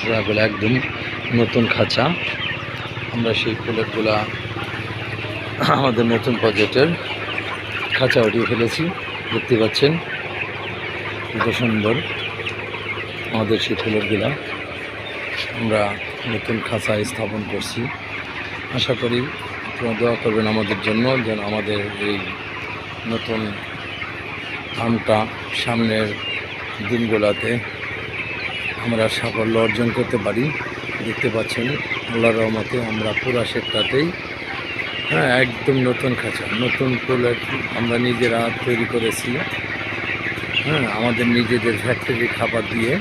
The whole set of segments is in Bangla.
জোড়াগুলো একদম নতুন খাঁচা। আমরা সেই ফুলেরগুলা আমাদের নতুন প্রজেক্টের খাঁচা উঠিয়ে ফেলেছি। দেখতে পাচ্ছেন কত সুন্দর আমাদের সেই ফুলেরগুলা আমরা নতুন খাঁচায় স্থাপন করছি। আশা করি আপনারা দোয়া করবেন আমাদের জন্য, যেন আমাদের এই নতুন ফার্মটা সামনের দিনগুলোতে আমরা সাফল্য অর্জন করতে পারি। দেখতে পাচ্ছেন আল্লাহর রহমতে আমরা পুরা শেডটাতেই একদম নতুন খাঁচা, নতুন ফুলের আমরা নিজেরা তৈরি করেছি। আমাদের নিজেদের ফ্যাক্টরি খাবার দিয়ে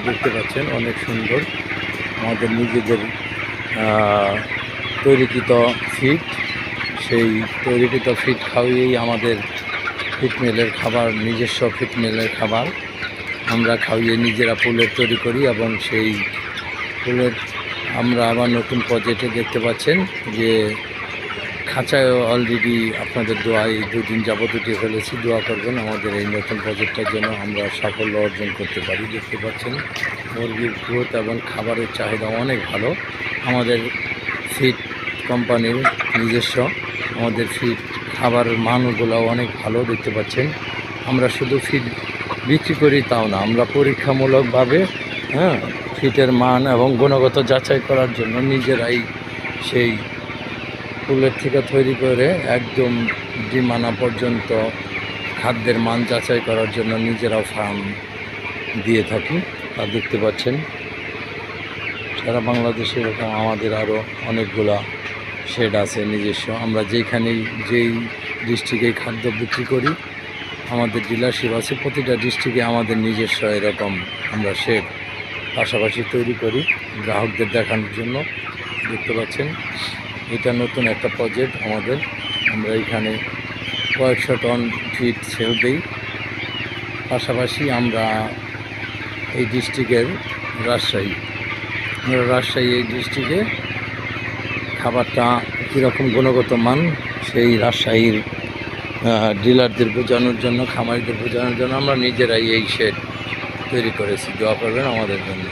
দেখতে পাচ্ছেন অনেক সুন্দর আমাদের নিজেদের তৈরিকৃত ফিড, সেই তৈরিকৃত ফিড খাওয়িয়েই আমাদের ফিটমেলের খাবার, নিজস্ব ফিটমেলের খাবার আমরা খাওয়িয়ে নিজেরা ফুলের তৈরি করি। এবং সেই ফুলের আমরা আবার নতুন প্রজেক্টে দেখতে পাচ্ছেন যে খাঁচায় অলরেডি আপনাদের দোয়ায় 2 দিন যাবত উঠিয়ে ফেলেছি। দোয়া করবেন আমাদের এই নতুন প্রজেক্টটার জন্য আমরা সাফল্য অর্জন করতে পারি। দেখতে পাচ্ছেন মুরগির গ্রোথ এবং খাবারের চাহিদা অনেক ভালো। আমাদের ফিড কোম্পানির নিজস্ব আমাদের ফিড খাবারের মানগুলো অনেক ভালো। দেখতে পাচ্ছেন আমরা শুধু ফিড বিক্রি করি তাও না, আমরা পরীক্ষামূলকভাবে ফিটের মান এবং গুণগত যাচাই করার জন্য নিজেরাই সেই ফুলের থেকে তৈরি করে একদম ডিম আনা পর্যন্ত খাদ্যের মান যাচাই করার জন্য নিজেরাও ফার্ম দিয়ে থাকি। তা দেখতে পাচ্ছেন সারা বাংলাদেশে এরকম আমাদের আরও অনেকগুলা শেড আছে নিজস্ব। আমরা যেই ডিস্ট্রিক্টে খাদ্য বিক্রি করি আমাদের ডিলারশিপ আছে, প্রতিটা ডিস্ট্রিক্টে আমাদের নিজস্ব এরকম আমরা শেড পাশাপাশি তৈরি করি গ্রাহকদের দেখানোর জন্য। দেখতে পাচ্ছেন এটা নতুন একটা প্রজেক্ট আমাদের। আমরা এখানে কয়েকশো টন ফিড সেল দিই। পাশাপাশি আমরা এই ডিস্ট্রিক্টের রাজশাহী এই ডিস্ট্রিক্টে খাবারটা কীরকম গুণগত মান সেই রাজশাহীর ডিলারদের বোঝানোর জন্য, খামারিদের বোঝানোর জন্য আমরা নিজেরাই এই শেড তৈরি করেছি। দোয়া করবেন আমাদের জন্য।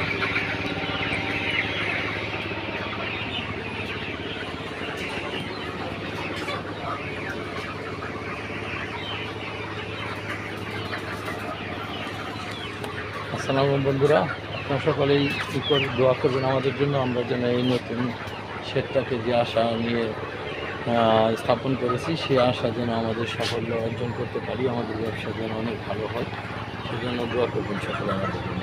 আসসালামু আলাইকুম বন্ধুরা, আপনারা সকলেই দোয়া করবেন আমাদের জন্য, আমরা যেন এই নতুন শেডটাকে যে আশা নিয়ে স্থাপন করেছি সেই আশা যেন আমাদের সাফল্য অর্জন করতে পারি, আমাদের ব্যবসা যেন অনেক ভালো হয়, সেজন্য দোয়া করবেন সকলে আমাদের জন্য।